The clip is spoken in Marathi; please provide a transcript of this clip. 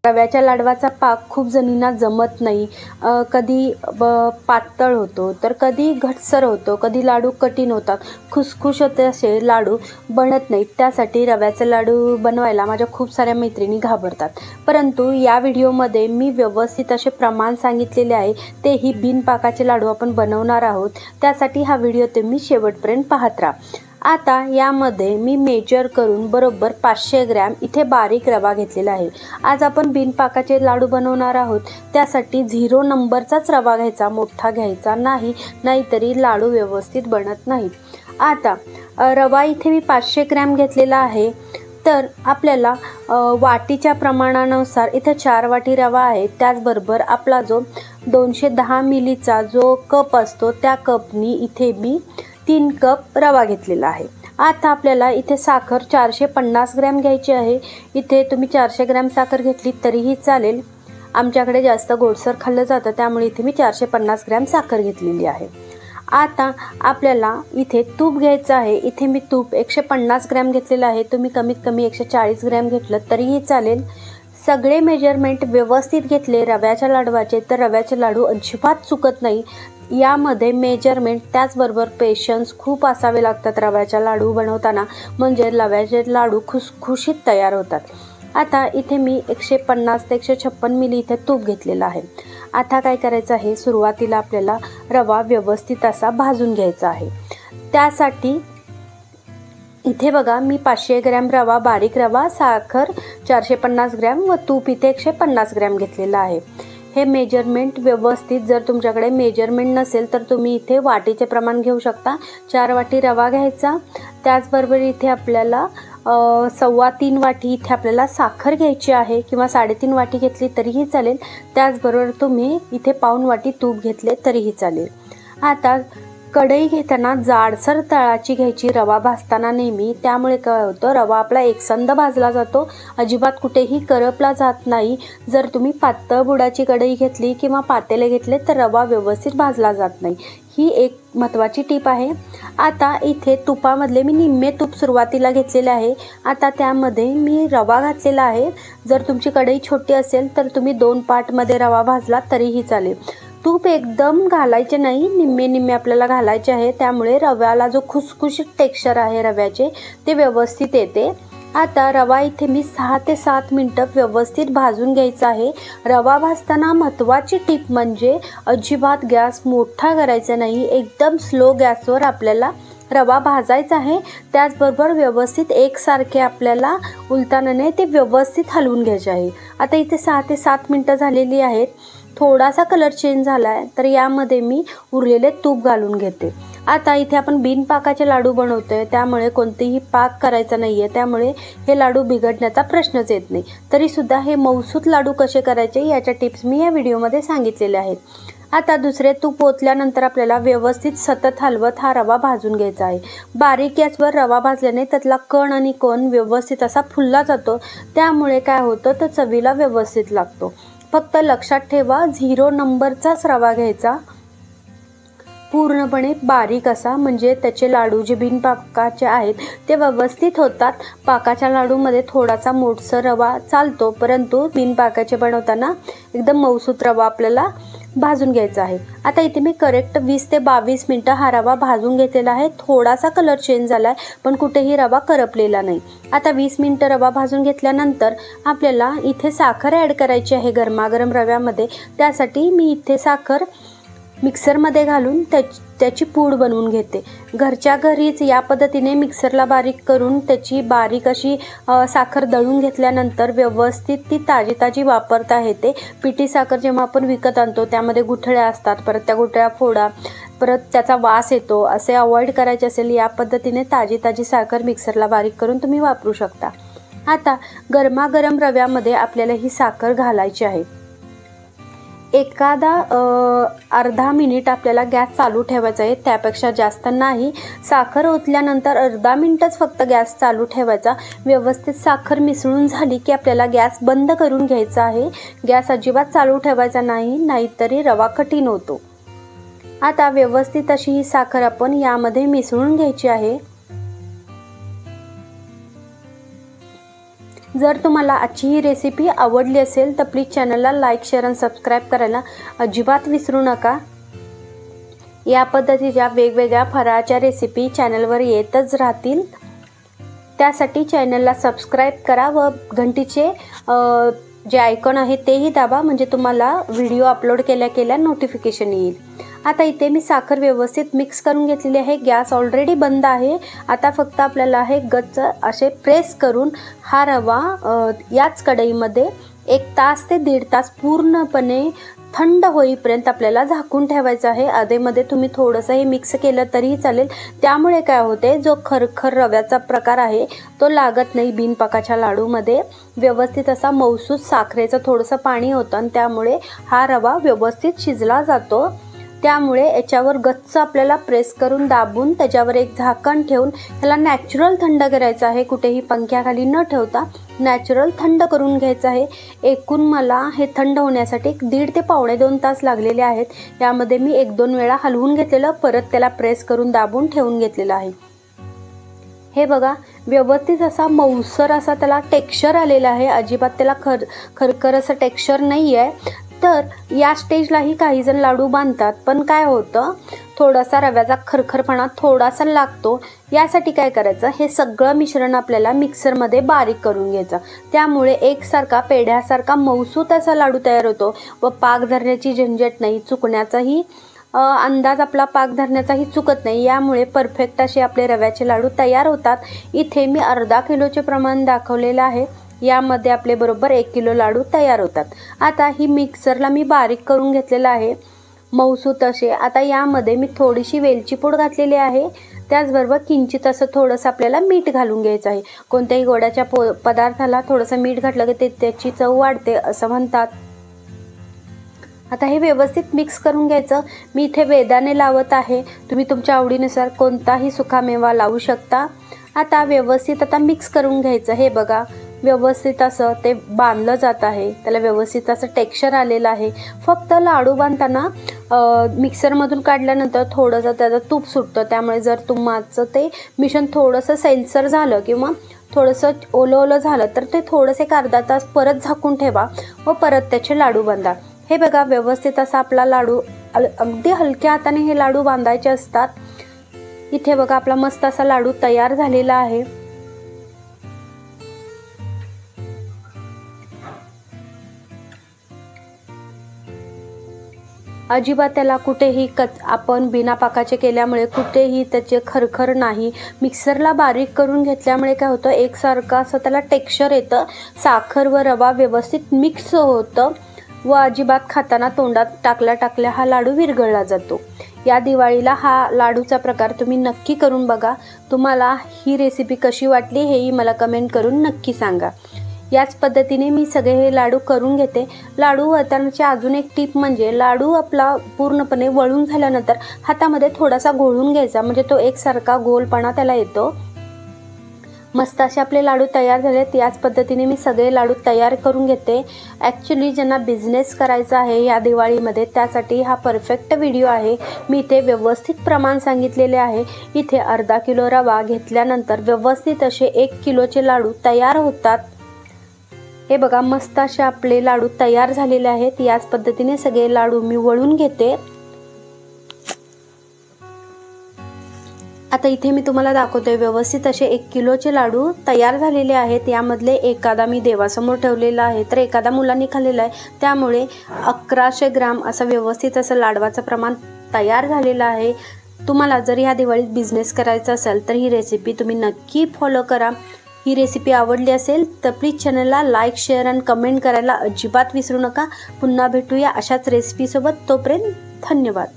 रव्याच्या लाडवाचा पाक खूप जणींना जमत नाही। कधी पातळ होतो तर कधी घटसर होतो, कधी लाडू कठीण होतात, खुसखुशीत असे लाडू बनत नाहीत। त्यासाठी रव्याचे लाडू बनवायला माझ्या खूप साऱ्या मैत्रिणी घाबरतात। परंतु या व्हिडिओमध्ये मी व्यवस्थित असे प्रमाण सांगितलेले आहे, तेही बिनपाकाचे लाडू आपण बनवणार आहोत। त्यासाठी हा व्हिडिओ तुम्ही शेवटपर्यंत पाहत राहा। आता यामध्ये मी मेजर करून बरोबर 500 ग्रॅम इथे बारीक रवा घेतलेला आहे। आज आपण बिनपाकाचे लाडू बनवणार आहोत, त्यासाठी 0 नंबरचाच रवा घ्यायचा, मोठा घ्यायचा नाही, नाहीतरी लाडू व्यवस्थित बनत नाहीत। आता रवा इथे मी 500 ग्रॅम घेतलेला आहे। तर आपल्याला वाटीच्या प्रमाणानुसार इथे 4 वाटी रवा आहे। त्याचबरोबर आपला जो 210 मिलीचा जो कप असतो त्या कपनी इथे मी 3 कप रवा घेतलेला आहे। आता आपल्याला इथे साखर 450 ग्रॅम घ्यायची आहे। इथे तुम्ही 400 ग्रॅम साखर घेतली तरीही चालेल, आमच्याकडे जास्त गोडसर खाल्लं जातं त्यामुळे इथे मी 450 ग्रॅम साखर घेतलेली आहे। आता आपल्याला इथे तूप घ्यायचं आहे। इथे मी तूप 150 ग्रॅम घेतलेलं आहे, तुम्ही कमीत कमी 140 ग्रॅम घेतलं तरीही चालेल। सगळे मेजरमेंट व्यवस्थित घेतले रव्याच्या लाडवाचे तर रव्याचे लाडू अजिबात चुकत नाही। यामध्ये मेजरमेंट त्याचबरोबर पेशन्स खूप असावे लागतात रव्याच्या लाडू बनवताना, म्हणजे रव्याचे लाडू खुसखुशीत तयार होतात। आता इथे मी 150 ते 156 मिली इथे तूप घेतलेलं आहे। आता काय करायचं आहे, सुरुवातीला आपल्याला रवा व्यवस्थित असा भाजून घ्यायचा आहे। त्यासाठी इथे बघा मी 500 ग्रॅम रवा, बारीक रवा, साखर 450 ग्रॅम व तूप इथे 150 ग्रॅम घेतलेलं आहे। हे मेजरमेंट व्यवस्थित, जर तुमच्याकडे मेजरमेंट नसेल तर तुम्ही इथे वाटीचे प्रमाण घेऊ शकता। 4 वाटी रवा घ्यायचा, त्याचबरोबर इथे आपल्याला 3.25 वाटी इथे आपल्याला साखर घ्यायची आहे, किंवा 3.5 वाटी घेतली तरीही चालेल। त्याचबरोबर तुम्ही इथे पाऊण वाटी तूप घेतले तरीही चालेल। आता कढई घेताना जाडसर तळाची घ्यायची रवा भाजताना नेहमी, त्यामुळे काय होतं रवा आपला एकसंध भाजला जातो, अजिबात कुठेही करपला जात नाही। जर तुम्ही पातळ बुडाची कढई घेतली किंवा पातेले घेतले तर रवा व्यवस्थित भाजला जात नाही, ही एक महत्त्वाची टीप आहे। आता इथे तुपामधले मी निम्मे तूप सुरुवातीला घेतलेले आहे। आता त्यामध्ये मी रवा घातलेला आहे। जर तुमची कढई छोटी असेल तर तुम्ही 2 पार्टमध्ये रवा भाजला तरीही चालेल। तूप एकदम घालायचे नाही, निम्मे निम्मे आपल्याला घालायचे आहे, त्यामुळे रव्याला जो खुसखुशीत टेक्स्चर आहे रव्याचे ते व्यवस्थित येते। आता रवा इथे मी 6 ते 7 मिनिटं व्यवस्थित भाजून घ्यायचा आहे। रवा भाजताना महत्त्वाची टीप म्हणजे अजिबात गॅस मोठा करायचा नाही, एकदम स्लो गॅसवर आपल्याला रवा भाजायचा आहे। त्याचबरोबर व्यवस्थित एकसारखे आपल्याला उलटाने ते व्यवस्थित हलवून घ्यायचे आहे। आता इथे 6 ते 7 मिनिटं झालेली आहेत। थोडासा कलर चेंज झाला आहे तर यामध्ये मी उरलेले तूप घालून घेते। आता इथे आपण बिनपाकाचे लाडू बनवतोय, त्यामुळे कोणतेही पाक करायचा नाही आहे, त्यामुळे हे लाडू बिघडण्याचा प्रश्नच येत नाही। तरीसुद्धा हे मऊसूत लाडू कसे करायचे याच्या टिप्स मी या व्हिडिओमध्ये सांगितलेल्या आहेत। आता दुसरे तूप ओतल्यानंतर आपल्याला व्यवस्थित सतत हलवत हा रवा भाजून घ्यायचा आहे। बारीक गॅसवर रवा भाजल्याने त्यातला कण आणि कोन व्यवस्थित असा फुलला जातो, त्यामुळे काय होतं तर चवीला व्यवस्थित लागतो। फक्त लक्षात ठेवा 0 नंबरचाच रवा घ्यायचा, पूर्णपणे बारीक असा, म्हणजे त्याचे लाडू जे बिनपाकाचे आहेत ते व्यवस्थित होतात। पाकाच्या लाडूमध्ये थोडासा मोठसर रवा चालतो, परंतु बिनपाकाचे बनवताना एकदम मऊसूत रवा आपल्याला भाजून घ्यायचा आहे। आता इथे मी करेक्ट 20 ते 22 मिनिटं हा रवा भाजून घेतलेला आहे। थोडासा कलर चेंज झाला आहे, पण कुठेही रवा करपलेला नाही। आता 20 मिनिटं रवा भाजून घेतल्यानंतर आपल्याला इथे साखर ॲड करायची आहे गरमागरम रव्यामध्ये। त्यासाठी मी इथे साखर मिक्सरमध्ये घालून त्याची पूड बनवून घेते। घरच्या घरीच या पद्धतीने मिक्सरला बारीक करून त्याची बारीक अशी साखर दळून घेतल्यानंतर व्यवस्थित ती ताजी ताजी वापरता येते। पिठी साखर जेव्हा आपण विकत आणतो त्यामध्ये गुठळ्या असतात, परत त्या गुठळ्या फोडा, परत त्याचा वास येतो, असे अवॉइड करायचे असेल या पद्धतीने ताजी ताजी साखर मिक्सरला बारीक करून तुम्ही वापरू शकता। आता गरमागरम रव्यामध्ये आपल्याला ही साखर घालायची आहे। एखादा अर्धा मिनिट आपल्याला गॅस चालू ठेवायचा आहे, त्यापेक्षा जास्त नाही। साखर ओतल्यानंतर अर्धा मिनिटच फक्त गॅस चालू ठेवायचा। व्यवस्थित साखर मिसळून झाली की आपल्याला गॅस बंद करून घ्यायचा आहे। गॅस अजिबात चालू ठेवायचा नाही, नाहीतरी रवा कठीण होतो। आता व्यवस्थित अशी ही साखर आपण यामध्ये मिसळून घ्यायची आहे। जर तुम्हाला आजची ही रेसिपी आवडली असेल तर प्लीज चॅनलला लाईक, शेअर आणि सबस्क्राईब करायला अजिबात विसरू नका। या पद्धतीच्या वेगवेगळ्या फराळाच्या रेसिपी चॅनलवर येतच राहतील। त्यासाठी चॅनलला सबस्क्राईब करा व घंटीचे जे आयकॉन आहे तेही दाबा, म्हणजे तुम्हाला व्हिडिओ अपलोड केल्या नोटिफिकेशन येईल। आता इथे मी साखर व्यवस्थित मिक्स करून घेतलेली आहे। गॅस ऑलरेडी बंद आहे। आता फक्त आपल्याला हे गच्च असे प्रेस करून हा रवा याच कढईमध्ये 1 तास ते 1.5 तास पूर्णपणे थंड होईपर्यंत आपल्याला झाकून ठेवायचं आहे। अधेमध्ये तुम्ही थोडंसं हे मिक्स केलं तरीही चालेल। त्यामुळे काय होते, जो खरखर रव्याचा प्रकार आहे तो लागत नाही बिनपाकाच्या लाडूमध्ये। व्यवस्थित असा मऊसूत साखरेचं थोडंसं पाणी होतं आणि त्यामुळे हा रवा व्यवस्थित शिजला जातो। त्यामुळे याच्यावर गच्च आपल्याला प्रेस करून दाबून त्याच्यावर एक झाकण ठेवून ह्याला नॅचरल थंड करायचं आहे। कुठेही पंख्याखाली न ठेवता नॅचरल थंड करून घ्यायचं आहे। एकूण मला हे थंड होण्यासाठी 1.5 ते पावणे 2 तास लागलेले आहेत। यामध्ये मी 1-2 वेळा हलवून घेतलेलं, परत त्याला प्रेस करून दाबून ठेवून घेतलेलं आहे। हे बघा, व्यवस्थित असा मऊसर असा त्याला टेक्स्चर आलेला आहे। अजिबात त्याला खरखर असं टेक्स्चर नाही आहे। तर या स्टेजलाही काही जण लाडू बांधतात, पण काय होतं, थोडासा रव्याचा खरखरपणा थोडासा लागतो। यासाठी काय करायचं, हे सगळं मिश्रण आपल्याला मिक्सरमध्ये बारीक करून घ्यायचं। त्यामुळे एकसारखा पेढ्यासारखा मऊसूत असा लाडू तयार होतो व पाक धरण्याची झंझट नाही, चुकण्याचाही अंदाज आपला पाक धरण्याचाही चुकत नाही। यामुळे परफेक्ट असे आपले रव्याचे लाडू तयार होतात। इथे मी अर्धा किलोचे प्रमाण दाखवलेलं आहे। यामध्ये आपले बरोबर 1 किलो लाडू तयार होतात। आता ही मिक्सरला मी बारीक करून घेतलेलं आहे मऊसूत असे। आता यामध्ये मी थोडीशी वेलची पूड घातलेली आहे। त्याचबरोबर किंचित असं थोडंसं आपल्याला मीठ घालून घ्यायचं आहे। कोणत्याही गोडाच्या पदार्थाला थोडंसं मीठ घातलं की त्याची चव वाढते असं म्हणतात। आता हे व्यवस्थित मिक्स करून घ्यायचं। मी इथे बेदाणे लावत आहे, तुम्ही तुमच्या आवडीनुसार कोणताही सुकामेवा लावू शकता। आता व्यवस्थित मिक्स करून घ्यायचं। हे बघा, व्यवस्थित असं ते बांधलं जात आहे, त्याला व्यवस्थित असं टेक्स्चर आलेलं आहे। फक्त लाडू बांधताना मिक्सरमधून काढल्यानंतर थोडंसं त्याचं तूप सुटतं। त्यामुळे जर तुमचं ते मिश्रण थोडंसं सैलसर झालं किंवा थोडंसं ओलं झालं तर ते थोडेसे 1/2 तास परत झाकून ठेवा व परत त्याचे लाडू बांधा। हे बघा, व्यवस्थित असा आपला लाडू अगदी हलक्या हाताने हे लाडू बांधायचे असतात। इथे बघा, आपला मस्त असा लाडू तयार झालेला आहे। अजिबात त्याला कुठेही आपण बिना पाकाचे केल्यामुळे कुठेही त्याचे खरखर नाही। मिक्सरला बारीक करून घेतल्यामुळे काय होतं, एकसारखं असं त्याला टेक्स्चर येतं। साखर व रवा व्यवस्थित मिक्स होतं व अजिबात खाताना तोंडात टाकल्या हा लाडू विरघळला जातो। या दिवाळीला हा लाडूचा प्रकार तुम्ही नक्की करून बघा। तुम्हाला ही रेसिपी कशी वाटली हेही मला कमेंट करून नक्की सांगा। याच पद्धतीने मी सगळे हे लाडू करून घेते। लाडू वळतानाची अजून एक टिप म्हणजे लाडू आपला पूर्णपणे वळून झाल्यानंतर हातामध्ये थोडासा घोळून घ्यायचा, म्हणजे तो एकसारखा गोलपणा त्याला येतो। मस्त असे आपले लाडू तयार झालेत। याच पद्धतीने मी सगळे लाडू तयार करून घेते। ॲक्च्युली ज्यांना बिझनेस करायचा आहे या दिवाळीमध्ये त्यासाठी हा परफेक्ट व्हिडिओ आहे। मी इथे व्यवस्थित प्रमाण सांगितलेले आहे। इथे अर्धा किलो रवा घेतल्यानंतर व्यवस्थित असे 1 किलोचे लाडू तयार होतात। हे बघा, मस्त असे आपले लाडू तयार झालेले आहेत। याच पद्धतीने सगळे लाडू मी वळून घेते। आता इथे मी तुम्हाला दाखवते, व्यवस्थित असे 1 किलोचे लाडू तयार झालेले आहेत। यामधले एखादा मी देवासमोर ठेवलेला आहे तर एखादा मुलांनी खाल्लेला आहे। त्यामुळे 1100 ग्राम असं व्यवस्थित असं लाडवाचं प्रमाण तयार झालेलं आहे। तुम्हाला जर ह्या दिवाळीत बिझनेस करायचा असेल तर ही रेसिपी तुम्ही नक्की फॉलो करा। ही रेसिपी आवडली असेल तर प्लीज चॅनलला लाईक, शेअर आणि कमेंट करायला अजिबात विसरू नका। पुन्हा भेटूया अशाच रेसिपीसोबत। तोपर्यंत धन्यवाद।